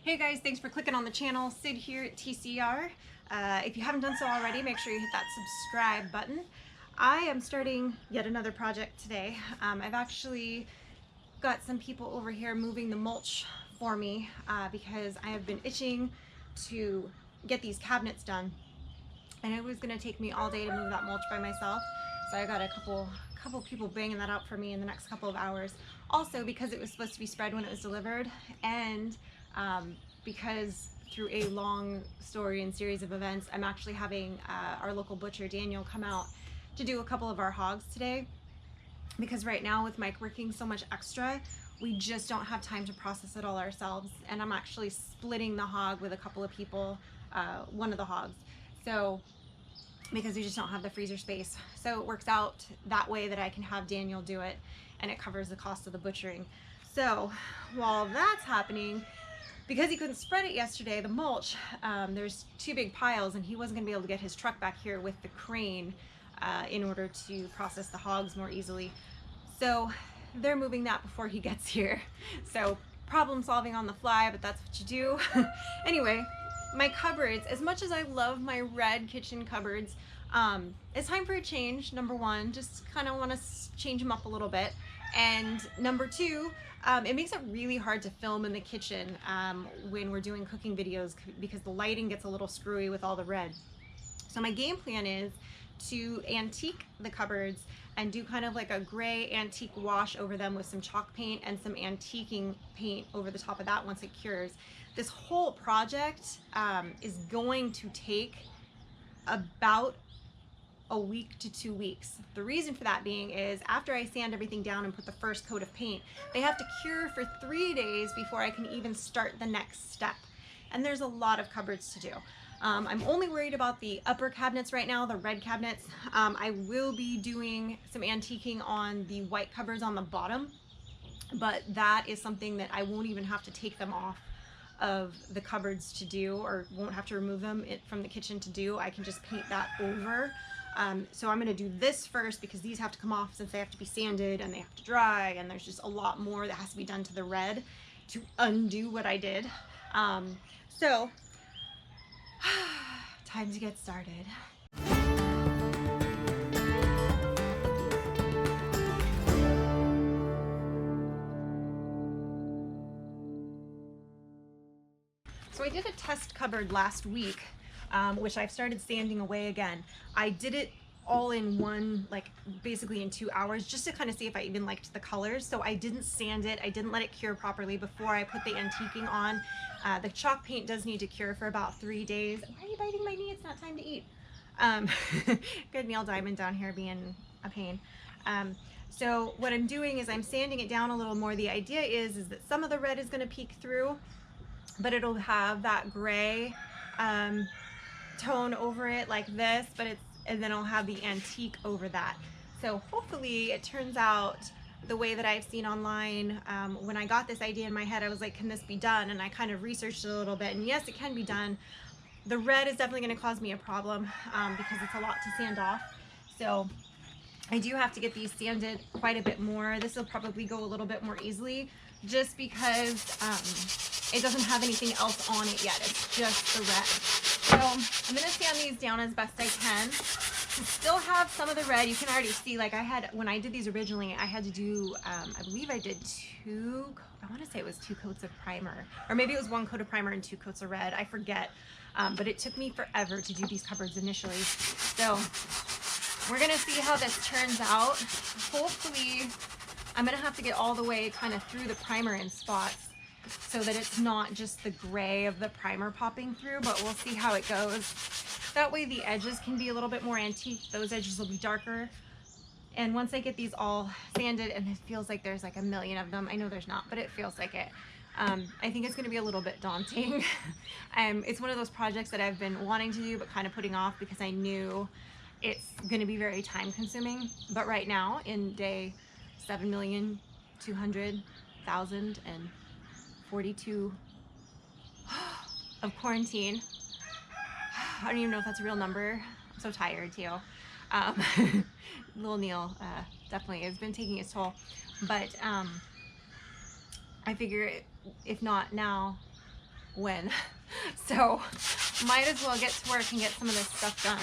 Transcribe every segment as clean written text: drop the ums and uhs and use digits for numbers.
Hey guys, thanks for clicking on the channel. Sid here at TCR. If you haven't done so already, make sure you hit that subscribe button. I am starting yet another project today. I've actually got some people over here moving the mulch for me because I have been itching to get these cabinets done. And it was gonna take me all day to move that mulch by myself. So I got a couple people banging that out for me in the next couple of hours. Also because it was supposed to be spread when it was delivered, and because through a long story and series of events, I'm actually having our local butcher, Daniel, come out to do a couple of our hogs today. Because right now with Mike working so much extra, we just don't have time to process it all ourselves. And I'm actually splitting the hog with a couple of people, one of the hogs. So, because we just don't have the freezer space. So it works out that way that I can have Daniel do it, and it covers the cost of the butchering. So while that's happening, because he couldn't spread it yesterday, the mulch, there's two big piles and he wasn't gonna be able to get his truck back here with the crane in order to process the hogs more easily. So they're moving that before he gets here. So problem solving on the fly, but that's what you do. Anyway, my cupboards, as much as I love my red kitchen cupboards, it's time for a change. Number one, just kind of want to change them up a little bit. And number two, it makes it really hard to film in the kitchen when we're doing cooking videos because the lighting gets a little screwy with all the red. So my game plan is to antique the cupboards and do kind of like a gray antique wash over them with some chalk paint and some antiquing paint over the top of that once it cures. This whole project is going to take about a week to 2 weeks. The reason for that being is after I sand everything down and put the first coat of paint, they have to cure for 3 days before I can even start the next step. And there's a lot of cupboards to do. I'm only worried about the upper cabinets right now, the red cabinets. I will be doing some antiquing on the white cupboards on the bottom, but that is something that I won't even have to take them off of the cupboards to do, or won't have to remove them from the kitchen to do. I can just paint that over. So I'm going to do this first because these have to come off since they have to be sanded and they have to dry, and there's just a lot more that has to be done to the red to undo what I did. So time to get started. So I did a test cupboard last week, which I've started sanding away again. I did it all in one, like basically in 2 hours, just to kind of see if I even liked the colors. So I didn't sand it, I didn't let it cure properly before I put the antiquing on. The chalk paint does need to cure for about 3 days. Why are you biting my knee? It's not time to eat. Good Neil Diamond down here being a pain. So what I'm doing is I'm sanding it down a little more. The idea is that some of the red is going to peek through, but it'll have that gray tone over it like this, and then I'll have the antique over that. So hopefully it turns out the way that I've seen online. When I got this idea in my head, I was like, can this be done? And I kind of researched it a little bit, and yes, it can be done. The red is definitely going to cause me a problem because it's a lot to sand off. So I do have to get these sanded quite a bit more. This will probably go a little bit more easily just because it doesn't have anything else on it yet. It's just the red. So I'm going to sand these down as best I can. To still have some of the red, you can already see, like when I did these originally, I had to do, I believe I did I want to say it was 2 coats of primer, or maybe it was 1 coat of primer and 2 coats of red. I forget. But it took me forever to do these cupboards initially. So we're going to see how this turns out. Hopefully, I'm going to have to get all the way kind of through the primer in spots so that it's not just the gray of the primer popping through, but we'll see how it goes. That way the edges can be a little bit more antique. Those edges will be darker. And once I get these all sanded, and it feels like there's like a million of them. I know there's not, but it feels like it. I think it's going to be a little bit daunting. It's one of those projects that I've been wanting to do, but kind of putting off because I knew it's going to be very time consuming. But right now, in day 7,200,042 of quarantine, I don't even know if that's a real number. I'm so tired too. Little Neil definitely has been taking its toll, but I figure if not now, when. So might as well get to work and get some of this stuff done.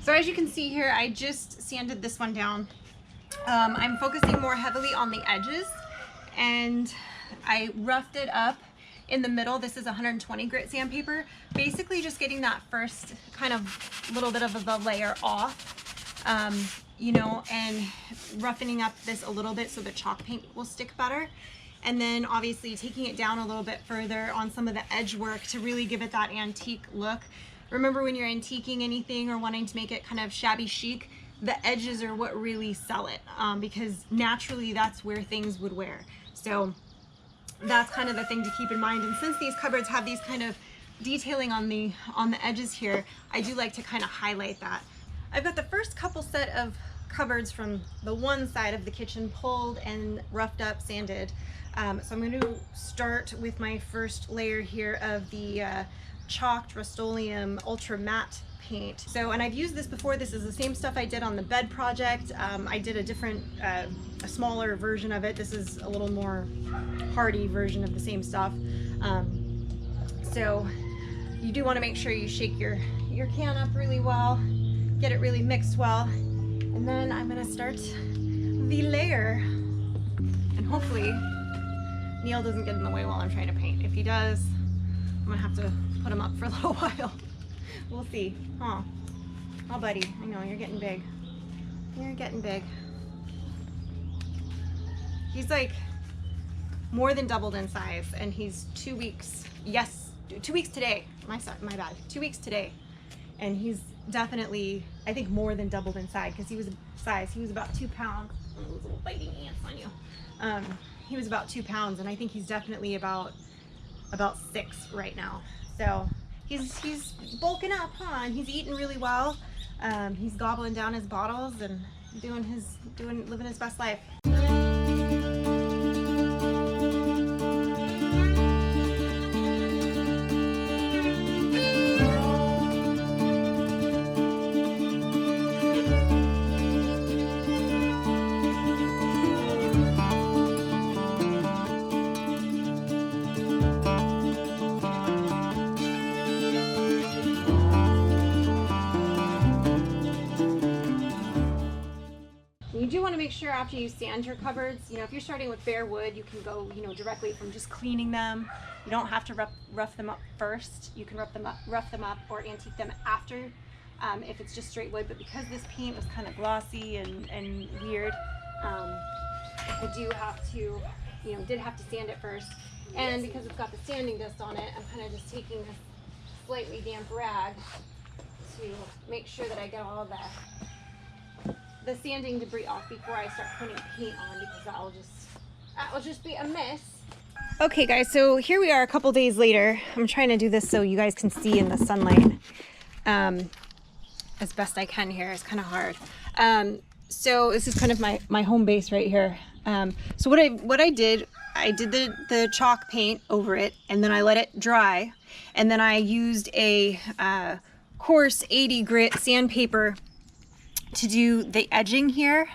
So as you can see here, I just sanded this one down. I'm focusing more heavily on the edges, and I roughed it up in the middle. This is 120 grit sandpaper, basically just getting that first kind of little bit of the layer off, you know, and roughening up this a little bit so the chalk paint will stick better. And then obviously taking it down a little bit further on some of the edge work to really give it that antique look. Remember, when you're antiquing anything or wanting to make it kind of shabby chic, the edges are what really sell it, because naturally that's where things would wear. So that's kind of the thing to keep in mind. And since these cupboards have these kind of detailing on the edges here, I do like to kind of highlight that. I've got the first couple set of cupboards from the one side of the kitchen pulled and roughed up, sanded. So I'm going to start with my first layer here of the chalked Rust-Oleum Ultra Matte paint. So, and I've used this before. This is the same stuff I did on the bed project. I did a different, a smaller version of it. This is a little more hardy version of the same stuff. So you do want to make sure you shake your can up really well, get it really mixed well, and then I'm going to start the layer, and hopefully Neil doesn't get in the way while I'm trying to paint. If he does, I'm gonna have to put him up for a little while. We'll see. Oh, buddy, I know, you're getting big. You're getting big. He's like more than doubled in size, and he's 2 weeks. Yes, 2 weeks today. My bad. 2 weeks today. And he's definitely, I think, more than doubled in size, because he was about 2 pounds. Oh, those little biting ants on you. He was about 2 pounds, and I think he's definitely about 6 right now. So he's bulking up, huh? And he's eating really well. He's gobbling down his bottles and living his best life. You do want to make sure after you sand your cupboards, you know, if you're starting with bare wood, you can go, you know, directly from just cleaning them. You don't have to rough them up first. You can rough them up or antique them after, if it's just straight wood. But because this paint was kind of glossy and weird, I do have to, you know, did have to sand it first. And because it's got the sanding dust on it, I'm kind of just taking this slightly damp rag to make sure that I get all of the sanding debris off before I start putting paint on, because that will just be a mess. Okay guys, so here we are a couple days later. I'm trying to do this so you guys can see in the sunlight as best I can here. It's kind of hard. So this is kind of my home base right here. So what I did the chalk paint over it, and then I let it dry, and then I used a coarse 80 grit sandpaper to do the edging here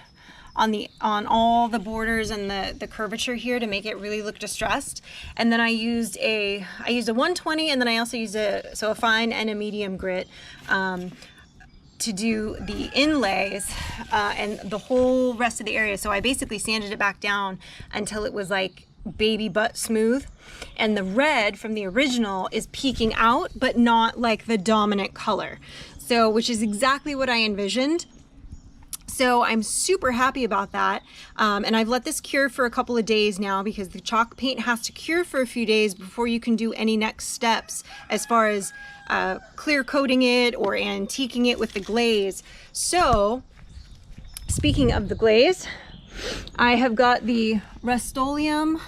on all the borders and the curvature here to make it really look distressed. And then I used a 120, and then I also used a fine and a medium grit to do the inlays and the whole rest of the area. So I basically sanded it back down until it was like baby butt smooth, and the red from the original is peeking out, but not like the dominant color. So, which is exactly what I envisioned. So I'm super happy about that. And I've let this cure for a couple of days now, because the chalk paint has to cure for a few days before you can do any next steps as far as clear coating it or antiquing it with the glaze. So speaking of the glaze, I have got the Rust-Oleum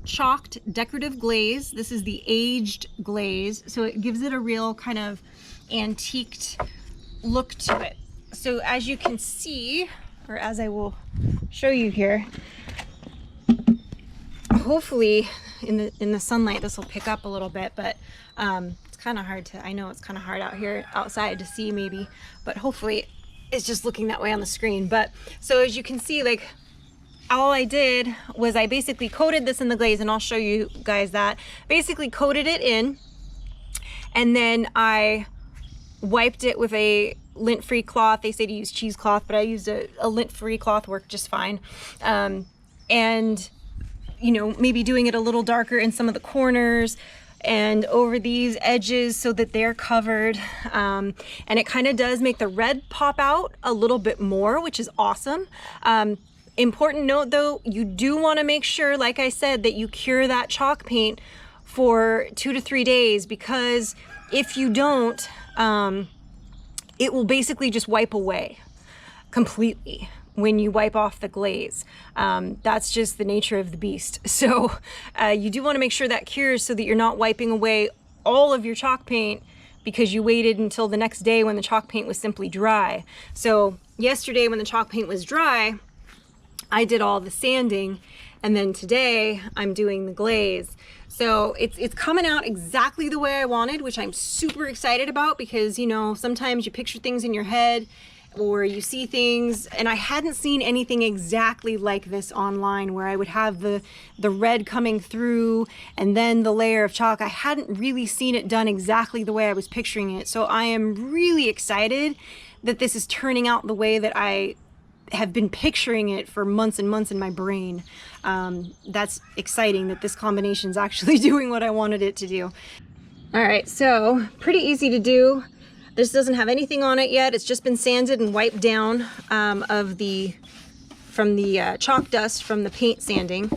chalked decorative glaze. This is the aged glaze, so it gives it a real kind of antiqued look to it. So as you can see, or as I will show you here, hopefully in the sunlight this will pick up a little bit, but it's kind of hard to, I know it's kind of hard out here outside to see maybe, but hopefully it's just looking that way on the screen. But so as you can see, like all I did was I basically coated this in the glaze, and I'll show you guys that. Basically coated it in, and then I wiped it with a lint-free cloth. They say to use cheesecloth, but I used a lint-free cloth, worked just fine. And you know, maybe doing it a little darker in some of the corners and over these edges so that they're covered. And it kind of does make the red pop out a little bit more, which is awesome. Important note though, you do want to make sure, like I said, that you cure that chalk paint for 2 to 3 days, because if you don't, it will basically just wipe away completely when you wipe off the glaze. That's just the nature of the beast. So you do want to make sure that cures so that you're not wiping away all of your chalk paint because you waited until the next day when the chalk paint was simply dry. So yesterday when the chalk paint was dry, I did all the sanding, and then today I'm doing the glaze. So it's coming out exactly the way I wanted, which I'm super excited about, because you know, sometimes you picture things in your head or you see things, and I hadn't seen anything exactly like this online where I would have the red coming through and then the layer of chalk. I hadn't really seen it done exactly the way I was picturing it. So I am really excited that this is turning out the way that I have been picturing it for months and months in my brain. That's exciting that this combination is actually doing what I wanted it to do. All right, so pretty easy to do. This doesn't have anything on it yet. It's just been sanded and wiped down from the chalk dust from the paint sanding.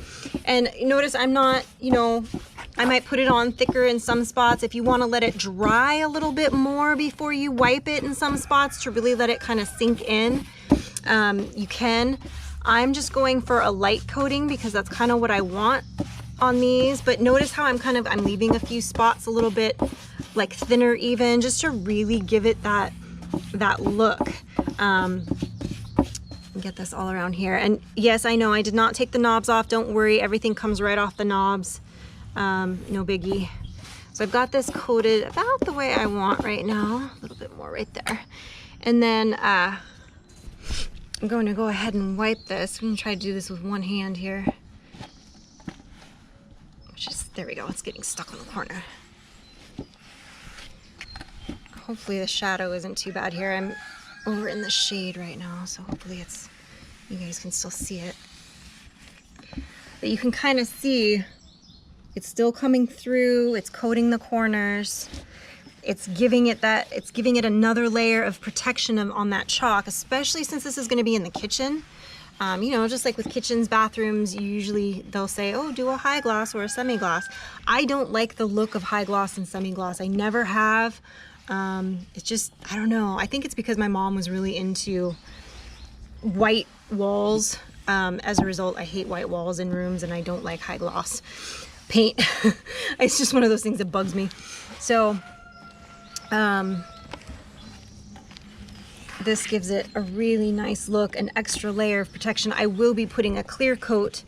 And notice I'm not, you know, I might put it on thicker in some spots. If you want to let it dry a little bit more before you wipe it in some spots to really let it kind of sink in, you can. I'm just going for a light coating because that's kind of what I want on these. But notice how I'm leaving a few spots a little bit like thinner even, just to really give it that look. Get this all around here. And yes, I know I did not take the knobs off. Don't worry, everything comes right off the knobs. No biggie. So I've got this coated about the way I want right now, a little bit more right there. And then I'm going to go ahead and wipe this. I'm gonna try to do this with one hand here. There we go, it's getting stuck on the corner. Hopefully the shadow isn't too bad here. I'm over in the shade right now, so hopefully you guys can still see it. But you can kind of see it's still coming through, it's coating the corners. It's giving it another layer of protection on that chalk, especially since this is going to be in the kitchen. You know, just like with kitchens, bathrooms, they'll say, oh, do a high gloss or a semi-gloss. I don't like the look of high gloss and semi-gloss. I never have. It's just, I don't know. I think it's because my mom was really into white walls. As a result, I hate white walls in rooms, and I don't like high gloss paint. It's just one of those things that bugs me. So, this gives it a really nice look, an extra layer of protection. I will be putting a clear coat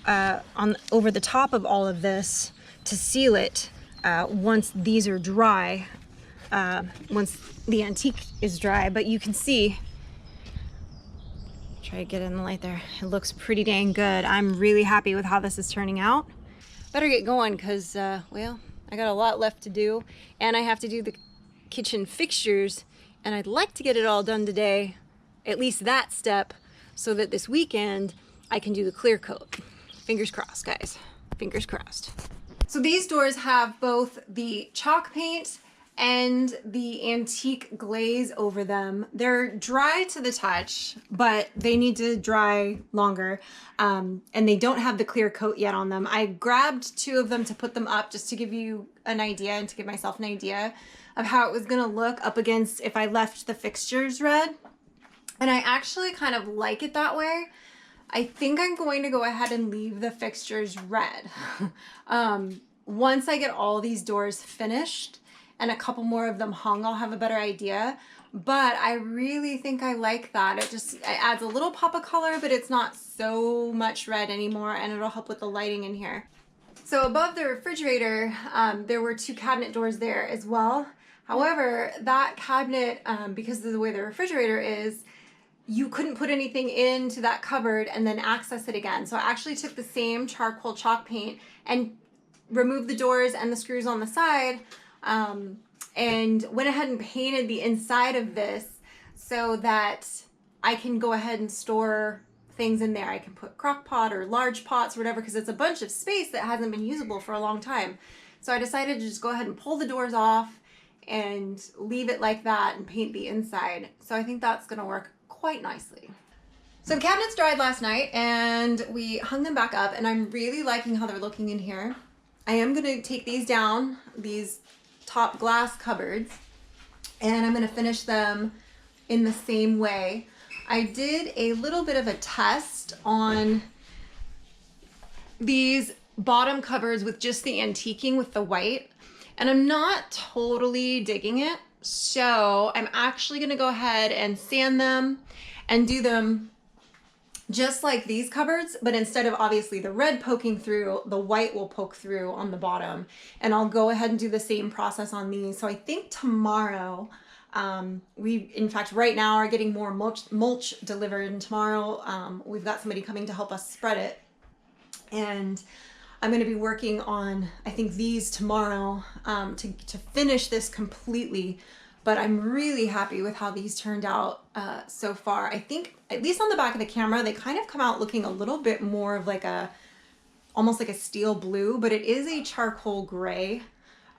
over the top of all of this to seal it once these are dry, once the antique is dry. But you can see, try to get in the light there, it looks pretty dang good. I'm really happy with how this is turning out. Better get going because, well, I got a lot left to do, and I have to do the kitchen fixtures, and I'd like to get it all done today, at least that step, so that this weekend I can do the clear coat. Fingers crossed, guys. Fingers crossed. So these doors have both the chalk paint and the antique glaze over them. They're dry to the touch, but they need to dry longer, and they don't have the clear coat yet on them. I grabbed 2 of them to put them up just to give you an idea and to give myself an idea of how it was gonna look up against if I left the fixtures red. And I actually kind of like it that way. I think I'm going to go ahead and leave the fixtures red. Once I get all these doors finished and a couple more of them hung, I'll have a better idea. But I really think I like that. It adds a little pop of color, but it's not so much red anymore, and it'll help with the lighting in here. So above the refrigerator, there were 2 cabinet doors there as well. However, that cabinet, because of the way the refrigerator is, you couldn't put anything into that cupboard and then access it again. So I actually took the same charcoal chalk paint and removed the doors and the screws on the side, and went ahead and painted the inside of this so that I can go ahead and store things in there. I can put crock pot or large pots or whatever, because it's a bunch of space that hasn't been usable for a long time. So I decided to just go ahead and pull the doors off and leave it like that and paint the inside. So I think that's gonna work quite nicely. So the cabinets dried last night and we hung them back up, and I'm really liking how they're looking in here. I am gonna take these down, these top glass cupboards, and I'm gonna finish them in the same way. I did a little bit of a test on these bottom cupboards with just the antiquing with the white, and I'm not totally digging it. So I'm actually gonna go ahead and sand them and do them just like these cupboards, but instead of obviously the red poking through, the white will poke through on the bottom. And I'll go ahead and do the same process on these. So I think tomorrow, we in fact right now are getting more mulch delivered, and tomorrow we've got somebody coming to help us spread it. And I'm going to be working on, I think, these tomorrow to finish this completely. But I'm really happy with how these turned out so far. I think, at least on the back of the camera, they kind of come out looking a little bit more of like almost like a steel blue, but it is a charcoal gray.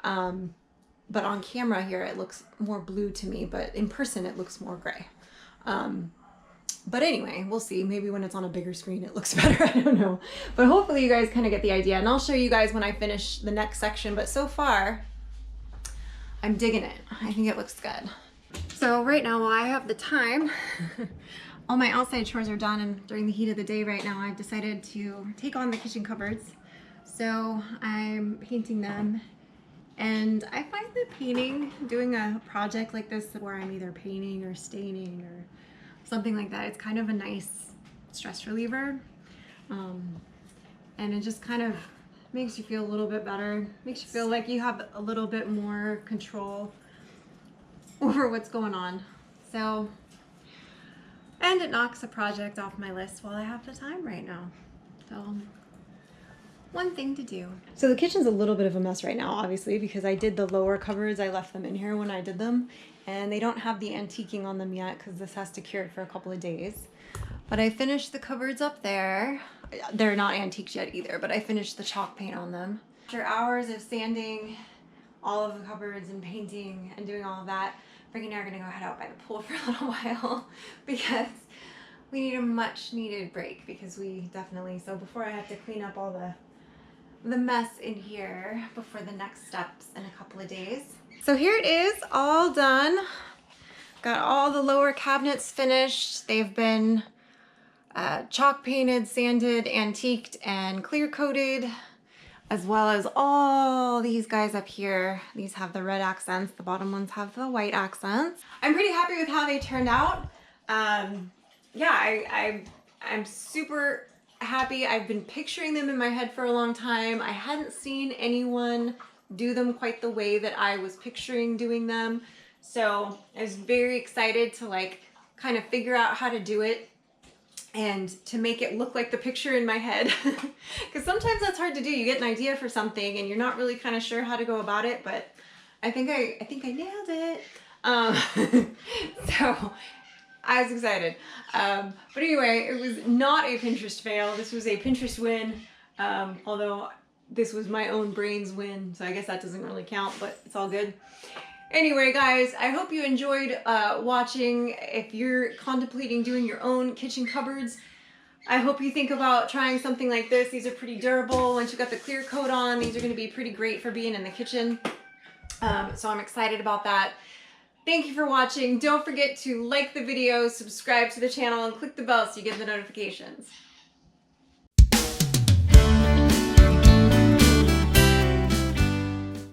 But on camera here, it looks more blue to me, but in person, it looks more gray. But anyway, we'll see. Maybe when it's on a bigger screen, it looks better. I don't know. But hopefully you guys kind of get the idea. And I'll show you guys when I finish the next section. But so far, I'm digging it. I think it looks good. So right now, while I have the time, all my outside chores are done, and during the heat of the day right now, I've decided to take on the kitchen cupboards. So I'm painting them. And I find that doing a project like this where I'm either painting or staining or something like that, it's kind of a nice stress reliever. And it just kind of makes you feel a little bit better. Makes you feel like you have a little bit more control over what's going on. So, and it knocks a project off my list while I have the time right now. So, one thing to do. So the kitchen's a little bit of a mess right now, obviously, because I did the lower cupboards. I left them in here when I did them, and they don't have the antiquing on them yet because this has to cure for a couple of days. But I finished the cupboards up there. They're not antiques yet either, but I finished the chalk paint on them. After hours of sanding all of the cupboards and painting and doing all of that, Frankie and I are gonna go head out by the pool for a little while because we need a much needed break, because we definitely, so before I have to clean up all the mess in here before the next steps in a couple of days. So here it is, all done. Got all the lower cabinets finished. They've been chalk painted, sanded, antiqued, and clear coated, as well as all these guys up here. These have the red accents, the bottom ones have the white accents. I'm pretty happy with how they turned out. Yeah, I'm super happy. I've been picturing them in my head for a long time. I hadn't seen anyone do them quite the way that I was picturing doing them. So I was very excited to like kind of figure out how to do it and to make it look like the picture in my head. Because sometimes that's hard to do. You get an idea for something and you're not really kind of sure how to go about it, but I think I nailed it. So I was excited. But anyway, it was not a Pinterest fail. This was a Pinterest win. Although this was my own brain's win, so I guess that doesn't really count, but it's all good. Anyway, guys, I hope you enjoyed watching. If you're contemplating doing your own kitchen cupboards, I hope you think about trying something like this. These are pretty durable. Once you've got the clear coat on, these are going to be pretty great for being in the kitchen. So I'm excited about that. Thank you for watching. Don't forget to like the video, subscribe to the channel, and click the bell so you get the notifications.